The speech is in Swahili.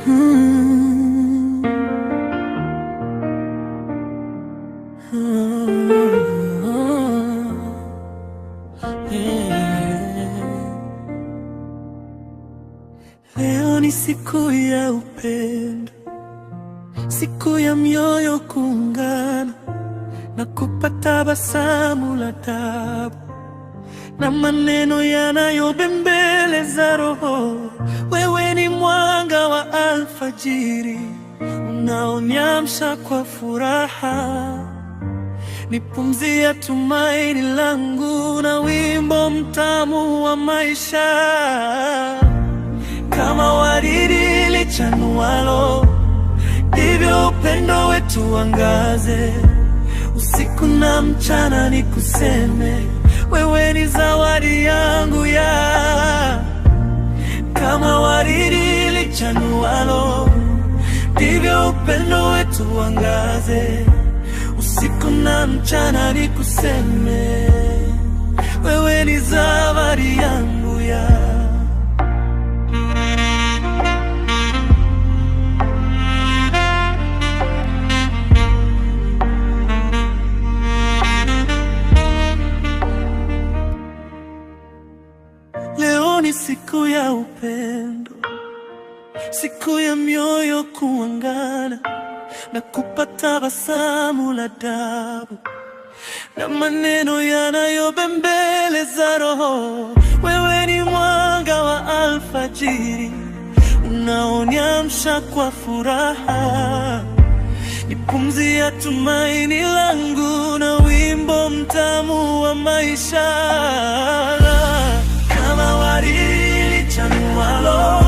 Mm. Leo ni siku ya upendo, siku ya mioyo kuungana na kupata tabasamu la tabu na maneno yanayobembeleza roho. Wewe ni mwanga wa alfajiri unaoniamsha kwa furaha, ni pumzi ya tumaini langu na wimbo mtamu wa maisha. Kama waridi lichanualo, ndivyo upendo wetu angaze. Usiku na mchana nikuseme, wewe ni zawadi yangu ya. Kama waridi lichanualo, ndivyo upendo wetu angaze. Usiku na mchana nikuseme, wewe ni zawadi yangu ya. Leo ni siku ya upendo, siku ya mioyo kuungana na kupata tabasamu la dhahabu na maneno yanayobembeleza roho. Wewe ni mwanga wa alfajiri unaoniamsha kwa furaha, ni pumzi ya tumaini langu na wimbo mtamu wa maisha. Kama waridi lichanualo,